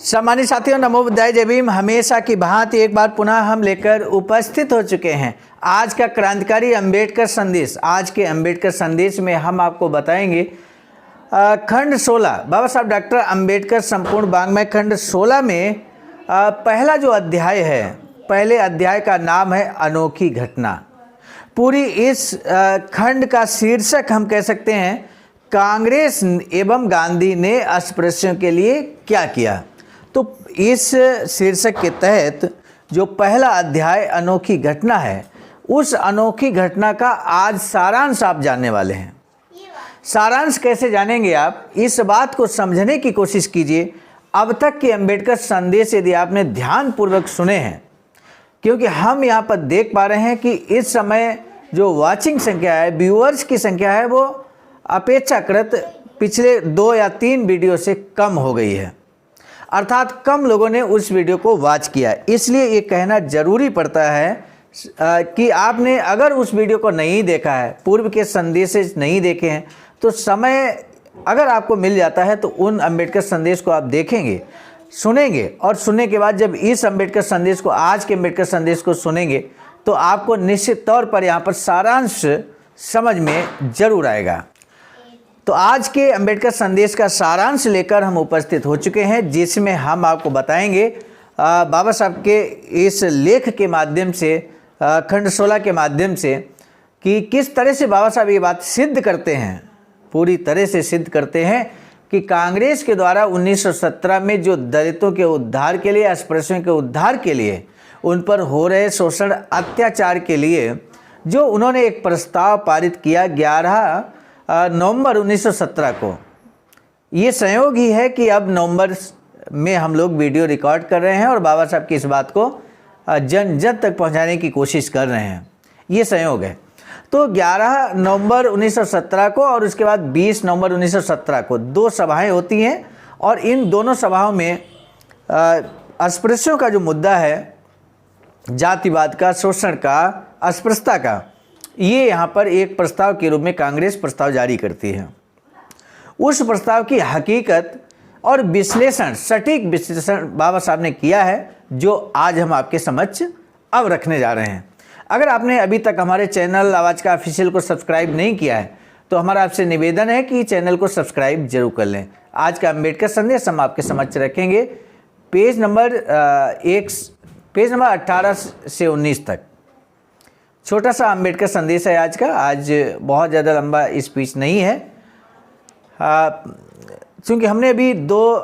सम्मानित साथियों, नमो बुद्धाय, जय भीम। हमेशा की भांति एक बार पुनः हम लेकर उपस्थित हो चुके हैं आज का क्रांतिकारी अंबेडकर संदेश। आज के अंबेडकर संदेश में हम आपको बताएंगे खंड 16 बाबा साहब डॉक्टर अंबेडकर संपूर्ण वाङ्मय खंड 16 में पहला जो अध्याय है, पहले अध्याय का नाम है अनोखी घटना। पूरी इस खंड का शीर्षक हम कह सकते हैं कांग्रेस एवं गांधी ने अस्पृश्यों के लिए क्या किया। तो इस शीर्षक के तहत जो पहला अध्याय अनोखी घटना है, उस अनोखी घटना का आज सारांश आप जानने वाले हैं। सारांश कैसे जानेंगे आप, इस बात को समझने की कोशिश कीजिए। अब तक के अंबेडकर संदेश यदि आपने ध्यानपूर्वक सुने हैं, क्योंकि हम यहाँ पर देख पा रहे हैं कि इस समय जो वाचिंग संख्या है, व्यूअर्स की संख्या है, वो अपेक्षाकृत पिछले 2 या 3 वीडियो से कम हो गई है। अर्थात कम लोगों ने उस वीडियो को वॉच किया। इसलिए ये कहना जरूरी पड़ता है कि आपने अगर उस वीडियो को नहीं देखा है, पूर्व के संदेश नहीं देखे हैं, तो समय अगर आपको मिल जाता है तो उन अंबेडकर संदेश को आप देखेंगे, सुनेंगे, और सुनने के बाद जब इस अंबेडकर संदेश को, आज के अंबेडकर संदेश को सुनेंगे, तो आपको निश्चित तौर पर यहाँ पर सारांश समझ में जरूर आएगा। तो आज के अंबेडकर संदेश का सारांश लेकर हम उपस्थित हो चुके हैं, जिसमें हम आपको बताएंगे बाबा साहब के इस लेख के माध्यम से, खंड 16 के माध्यम से, कि किस तरह से बाबा साहब ये बात सिद्ध करते हैं, पूरी तरह से सिद्ध करते हैं कि कांग्रेस के द्वारा 1917 में जो दलितों के उद्धार के लिए, अस्पृश्यों के उद्धार के लिए, उन पर हो रहे शोषण अत्याचार के लिए जो उन्होंने एक प्रस्ताव पारित किया 11 नवंबर 1917 को। ये संयोग ही है कि अब नवंबर में हम लोग वीडियो रिकॉर्ड कर रहे हैं और बाबा साहब की इस बात को जन जन तक पहुंचाने की कोशिश कर रहे हैं। ये संयोग है। तो 11 नवंबर 1917 को और उसके बाद 20 नवंबर 1917 को 2 सभाएं होती हैं, और इन दोनों सभाओं में अस्पृश्यों का जो मुद्दा है, जातिवाद का, शोषण का, अस्पृश्यता का, ये यहाँ पर एक प्रस्ताव के रूप में कांग्रेस प्रस्ताव जारी करती है। उस प्रस्ताव की हकीकत और विश्लेषण, सटीक विश्लेषण बाबा साहब ने किया है, जो आज हम आपके समक्ष अब रखने जा रहे हैं। अगर आपने अभी तक हमारे चैनल आवाज़ का ऑफिशियल को सब्सक्राइब नहीं किया है, तो हमारा आपसे निवेदन है कि चैनल को सब्सक्राइब जरूर कर लें। आज का अंबेडकर संदेश हम आपके समक्ष रखेंगे पेज नंबर 18 से 19 तक। छोटा सा अंबेडकर संदेश है आज का। आज बहुत ज़्यादा लंबा स्पीच नहीं है, क्योंकि हमने अभी 2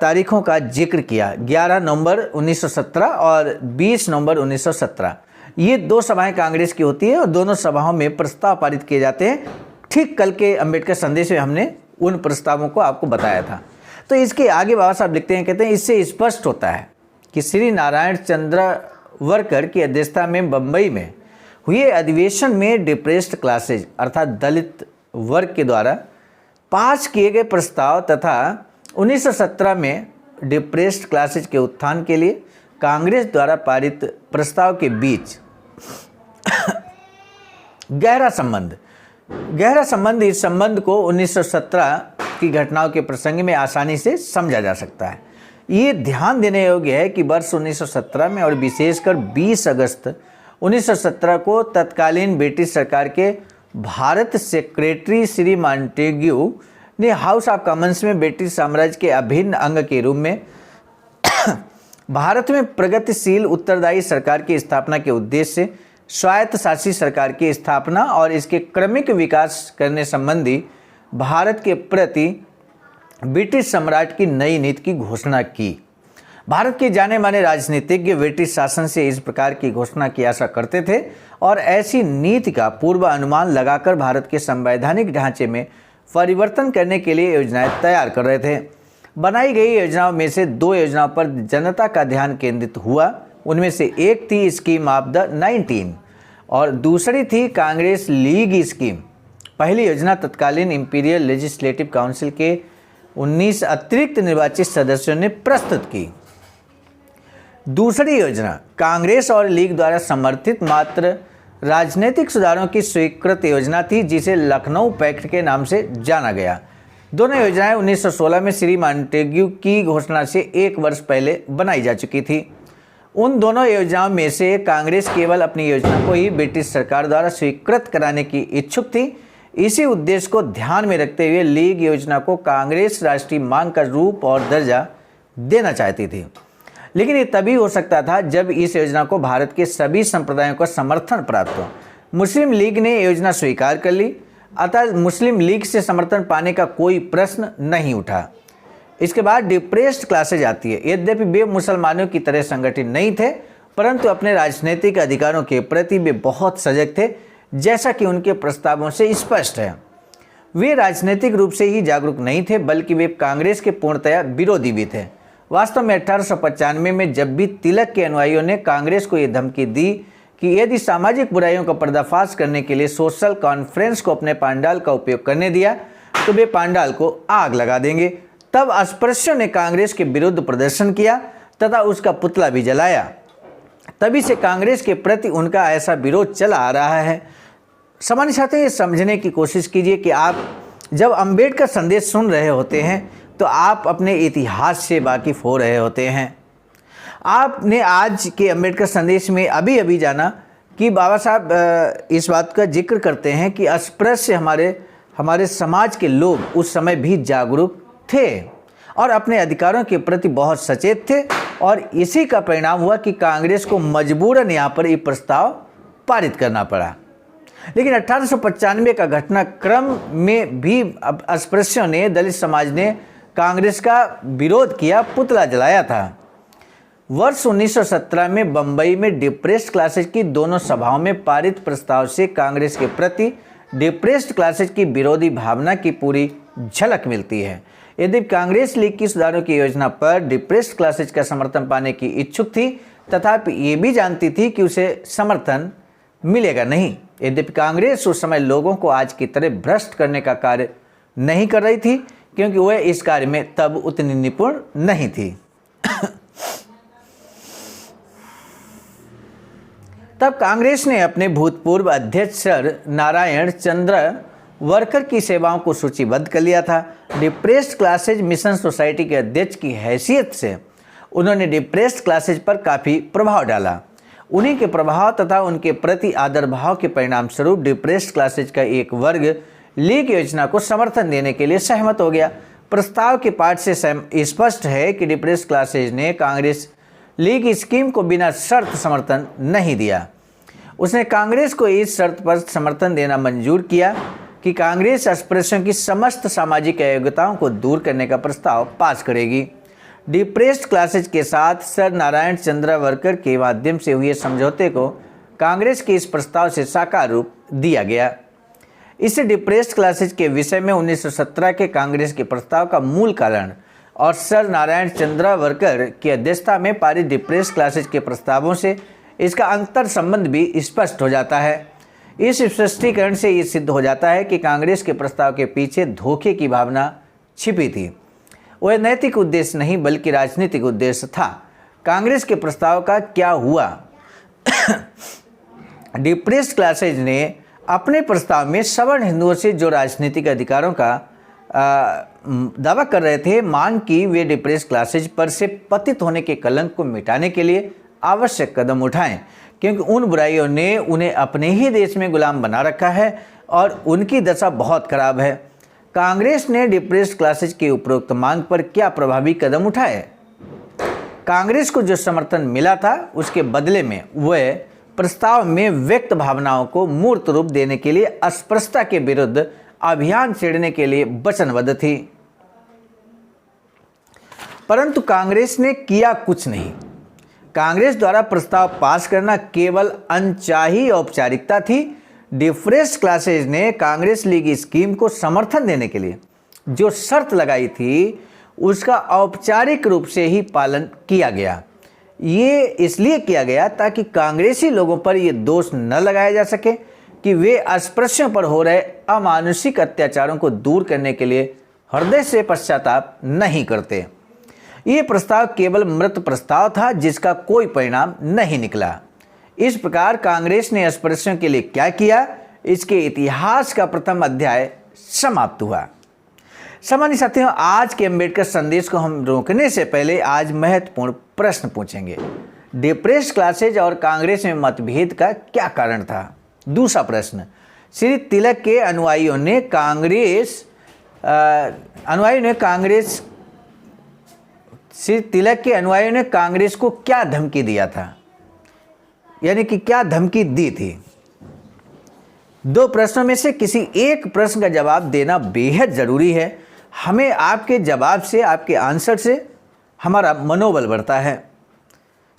तारीखों का जिक्र किया, 11 नवंबर 1917 और 20 नवंबर 1917। ये 2 सभाएं कांग्रेस की होती है और दोनों सभाओं में प्रस्ताव पारित किए जाते हैं। ठीक कल के अंबेडकर संदेश में हमने उन प्रस्तावों को आपको बताया था। तो इसके आगे बाबा साहब लिखते हैं, कहते हैं, इससे स्पष्ट होता है कि श्री नारायण चंद्रवरकर की अध्यक्षता में बम्बई में हुए अधिवेशन में डिप्रेस्ड क्लासेज अर्थात दलित वर्ग के द्वारा पास किए गए प्रस्ताव तथा 1917 में डिप्रेस्ड क्लासेज के उत्थान के लिए कांग्रेस द्वारा पारित प्रस्ताव के बीच गहरा संबंध, इस संबंध को 1917 की घटनाओं के प्रसंग में आसानी से समझा जा सकता है। ये ध्यान देने योग्य है कि वर्ष 1917 में और विशेषकर 20 अगस्त 1917 को तत्कालीन ब्रिटिश सरकार के भारत सेक्रेटरी श्री मॉन्टेग्यू ने हाउस ऑफ कॉमन्स में ब्रिटिश साम्राज्य के अभिन्न अंग के रूप में भारत में प्रगतिशील उत्तरदायी सरकार की स्थापना के उद्देश्य से स्वायत्त शासी सरकार की स्थापना और इसके क्रमिक विकास करने संबंधी भारत के प्रति ब्रिटिश सम्राट की नई नीति की घोषणा की। भारत के जाने माने राजनीतिज्ञ ब्रिटिश शासन से इस प्रकार की घोषणा की आशा करते थे और ऐसी नीति का पूर्व अनुमान लगाकर भारत के संवैधानिक ढांचे में परिवर्तन करने के लिए योजनाएं तैयार कर रहे थे। बनाई गई योजनाओं में से 2 योजनाओं पर जनता का ध्यान केंद्रित हुआ। उनमें से एक थी स्कीम ऑफ द 19 और दूसरी थी कांग्रेस लीग स्कीम। पहली योजना तत्कालीन इंपीरियल लेजिस्लेटिव काउंसिल के 19 अतिरिक्त निर्वाचित सदस्यों ने प्रस्तुत की। दूसरी योजना कांग्रेस और लीग द्वारा समर्थित मात्र राजनीतिक सुधारों की स्वीकृत योजना थी, जिसे लखनऊ पैक्ट के नाम से जाना गया। दोनों योजनाएं 1916 में श्री मॉन्टेग्यू की घोषणा से 1 वर्ष पहले बनाई जा चुकी थी। उन दोनों योजनाओं में से कांग्रेस केवल अपनी योजना को ही ब्रिटिश सरकार द्वारा स्वीकृत कराने की इच्छुक थी। इसी उद्देश्य को ध्यान में रखते हुए लीग योजना को कांग्रेस राष्ट्रीय मांग का रूप और दर्जा देना चाहती थी, लेकिन ये तभी हो सकता था जब इस योजना को भारत के सभी संप्रदायों का समर्थन प्राप्त हो। मुस्लिम लीग ने योजना स्वीकार कर ली, अतः मुस्लिम लीग से समर्थन पाने का कोई प्रश्न नहीं उठा। इसके बाद डिप्रेस्ड क्लासेज आती है। यद्यपि वे मुसलमानों की तरह संगठित नहीं थे, परंतु अपने राजनीतिक अधिकारों के प्रति वे बहुत सजग थे, जैसा कि उनके प्रस्तावों से स्पष्ट है। वे राजनीतिक रूप से ही जागरूक नहीं थे, बल्कि वे कांग्रेस के पूर्णतया विरोधी भी थे। वास्तव में 1895 में जब भी तिलक के अनुयायियों ने कांग्रेस को यह धमकी दी कि यदि सामाजिक बुराइयों का पर्दाफाश करने के लिए सोशल कॉन्फ्रेंस को अपने पांडाल का उपयोग करने दिया तो वे पांडाल को आग लगा देंगे, तब अस्पृश्यों ने कांग्रेस के विरुद्ध प्रदर्शन किया तथा उसका पुतला भी जलाया। तभी से कांग्रेस के प्रति उनका ऐसा विरोध चला आ रहा है। सामान्य छात्र ये समझने की कोशिश कीजिए कि आप जब अंबेडकर संदेश सुन रहे होते हैं तो आप अपने इतिहास से वाकिफ हो रहे होते हैं। आपने आज के अंबेडकर संदेश में अभी अभी जाना कि बाबा साहब इस बात का जिक्र करते हैं कि अस्पृश्य हमारे समाज के लोग उस समय भी जागरूक थे और अपने अधिकारों के प्रति बहुत सचेत थे, और इसी का परिणाम हुआ कि कांग्रेस को मजबूरन यहाँ पर ये प्रस्ताव पारित करना पड़ा। लेकिन 1895 का घटनाक्रम में भी अस्पृश्यों ने, दलित समाज ने कांग्रेस का विरोध किया, पुतला जलाया था। वर्ष 1917 में बंबई में डिप्रेस्ड क्लासेज की दोनों सभाओं में पारित प्रस्ताव से कांग्रेस के प्रति डिप्रेस्ड क्लासेज की विरोधी भावना की पूरी झलक मिलती है। यदि कांग्रेस लीग की सुधारों की योजना पर डिप्रेस्ड क्लासेज का समर्थन पाने की इच्छुक थी, तथापि ये भी जानती थी कि उसे समर्थन मिलेगा नहीं। यद्यपि कांग्रेस उस समय लोगों को आज की तरह भ्रष्ट करने का कार्य नहीं कर रही थी, क्योंकि वह इस कार्य में तब उतनी निपुण नहीं थी। तब कांग्रेस ने अपने भूतपूर्व अध्यक्ष सर नारायण चंद्र वर्कर की सेवाओं को सूचीबद्ध कर लिया था। डिप्रेस्ड क्लासेज मिशन सोसाइटी के अध्यक्ष की हैसियत से उन्होंने डिप्रेस्ड क्लासेज पर काफ़ी प्रभाव डाला। उन्हीं के प्रभाव तथा उनके प्रति आदर भाव के परिणाम स्वरूप डिप्रेस्ड क्लासेज का एक वर्ग लीग योजना को समर्थन देने के लिए सहमत हो गया। प्रस्ताव के पाठ से स्पष्ट है कि डिप्रेस्ड क्लासेज ने कांग्रेस लीग स्कीम को बिना शर्त समर्थन नहीं दिया। उसने कांग्रेस को इस शर्त पर समर्थन देना मंजूर किया कि कांग्रेस अस्पृश्यों की समस्त सामाजिक अयोग्यताओं को दूर करने का प्रस्ताव पास करेगी। डिप्रेस्ड क्लासेज के साथ सर नारायण चंद्र वर्कर के माध्यम से हुए समझौते को कांग्रेस के इस प्रस्ताव से साकार रूप दिया गया। इससे डिप्रेस्ड क्लासेज के विषय में 1917 के कांग्रेस के प्रस्ताव का मूल कारण और सर नारायण चंद्र वर्कर की अध्यक्षता में पारित डिप्रेस्ड क्लासेज के प्रस्तावों से इसका अंतर संबंध भी स्पष्ट हो जाता है। इस स्पष्टीकरण से ये सिद्ध हो जाता है कि कांग्रेस के प्रस्ताव के पीछे धोखे की भावना छिपी थी। वह नैतिक उद्देश्य नहीं बल्कि राजनीतिक उद्देश्य था। कांग्रेस के प्रस्ताव का क्या हुआ? डिप्रेस्ड क्लासेज ने अपने प्रस्ताव में सवर्ण हिंदुओं से जो राजनीतिक अधिकारों का दावा कर रहे थे, मांग की वे डिप्रेस्ड क्लासेज पर से पतित होने के कलंक को मिटाने के लिए आवश्यक कदम उठाएं, क्योंकि उन बुराइयों ने उन्हें अपने ही देश में गुलाम बना रखा है और उनकी दशा बहुत खराब है। कांग्रेस ने डिप्रेस्ड क्लासेज की उपरोक्त मांग पर क्या प्रभावी कदम उठाए? कांग्रेस को जो समर्थन मिला था उसके बदले में वह प्रस्ताव में व्यक्त भावनाओं को मूर्त रूप देने के लिए अस्पृश्यता के विरुद्ध अभियान छेड़ने के लिए वचनबद्ध थी। परंतु कांग्रेस ने किया कुछ नहीं। कांग्रेस द्वारा प्रस्ताव पास करना केवल अनचाही औपचारिकता थी। डिप्रेस्ड क्लासेज ने कांग्रेस लीग स्कीम को समर्थन देने के लिए जो शर्त लगाई थी उसका औपचारिक रूप से ही पालन किया गया। ये इसलिए किया गया ताकि कांग्रेसी लोगों पर यह दोष न लगाया जा सके कि वे अस्पृश्यों पर हो रहे अमानुषिक अत्याचारों को दूर करने के लिए हृदय से पश्चाताप नहीं करते। ये प्रस्ताव केवल मृत प्रस्ताव था जिसका कोई परिणाम नहीं निकला। इस प्रकार कांग्रेस ने अस्पृश्यों के लिए क्या किया, इसके इतिहास का प्रथम अध्याय समाप्त हुआ। सामान्य साथियों, आज के अम्बेडकर संदेश को हम रोकने से पहले आज महत्वपूर्ण प्रश्न पूछेंगे। डिप्रेस्ड क्लासेज और कांग्रेस में मतभेद का क्या कारण था? दूसरा प्रश्न, श्री तिलक के अनुयायियों ने कांग्रेस को क्या धमकी दिया था, यानी कि क्या धमकी दी थी? दो प्रश्नों में से किसी एक प्रश्न का जवाब देना बेहद जरूरी है। हमें आपके जवाब से, आपके आंसर से हमारा मनोबल बढ़ता है।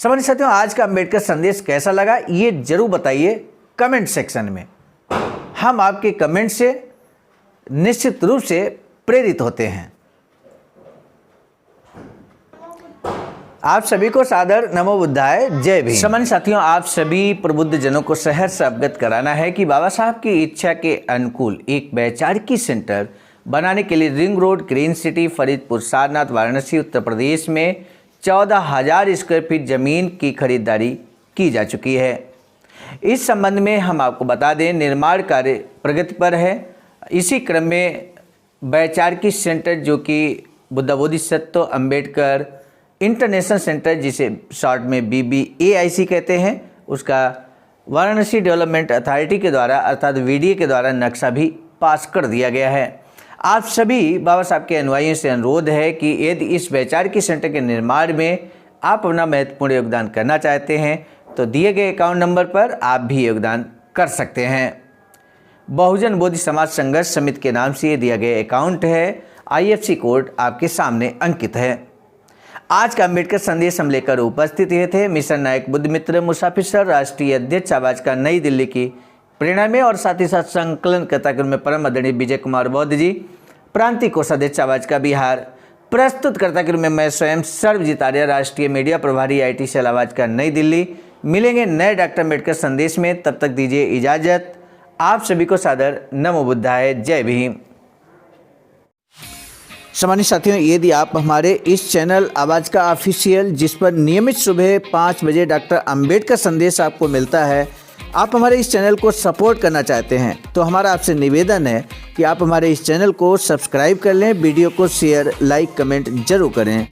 सामान्य साथियों, आज का अम्बेडकर संदेश कैसा लगा ये जरूर बताइए कमेंट सेक्शन में। हम आपके कमेंट से निश्चित रूप से प्रेरित होते हैं। आप सभी को सादर नमो बुद्धाय, जय भीम। सामान्य साथियों, आप सभी प्रबुद्ध जनों को सहर्ष अवगत कराना है कि बाबा साहब की इच्छा के अनुकूल एक वैचारिकी सेंटर बनाने के लिए ring road, green city, Faridpur, Sarnath, Varanasi, Uttar Pradesh में 14,000 स्क्वायर फीट जमीन की खरीदारी की जा चुकी है। इस संबंध में हम आपको बता दें, निर्माण कार्य प्रगति पर है। इसी क्रम में वैचारिकी सेंटर, जो कि बुद्ध बोधिसत्व अम्बेडकर इंटरनेशनल सेंटर, जिसे शॉर्ट में BBAIC कहते हैं, उसका वाराणसी डेवलपमेंट अथॉरिटी के द्वारा अर्थात VDA के द्वारा नक्शा भी पास कर दिया गया है। आप सभी बाबा साहब के अनुयायियों से अनुरोध है कि यदि इस वैचारिकी सेंटर के निर्माण में आप अपना महत्वपूर्ण योगदान करना चाहते हैं तो दिए गए अकाउंट नंबर पर आप भी योगदान कर सकते हैं। बहुजन बोधि समाज संघर्ष समिति के नाम से ये दिया गया अकाउंट है। IFSC कोड आपके सामने अंकित है। आज का अम्बेडकर संदेश हम लेकर उपस्थित हुए थे मिशन नायक बुद्ध मित्र मुसाफिर सर, राष्ट्रीय अध्यक्ष आवाज का नई दिल्ली की प्रेरणा में, और साथ ही साथ संकलन कार्यक्रम में परम आदरणीय विजय कुमार बौद्ध जी, प्रांतीय कोषाध्यक्ष आवाज का बिहार, प्रस्तुत कार्यक्रम में मैं स्वयं सर्वजीत आर्य, राष्ट्रीय मीडिया प्रभारी IT सेल आवाज का नई दिल्ली। मिलेंगे नए डॉक्टर अम्बेडकर संदेश में, तब तक दीजिए इजाजत। आप सभी को सादर नमो बुद्धाय, जय भीम। सामान्य साथियों, यदि आप हमारे इस चैनल आवाज़ का ऑफिशियल, जिस पर नियमित सुबह 5 बजे डॉक्टर अम्बेडकर संदेश आपको मिलता है, आप हमारे इस चैनल को सपोर्ट करना चाहते हैं तो हमारा आपसे निवेदन है कि आप हमारे इस चैनल को सब्सक्राइब कर लें, वीडियो को शेयर, लाइक, कमेंट जरूर करें।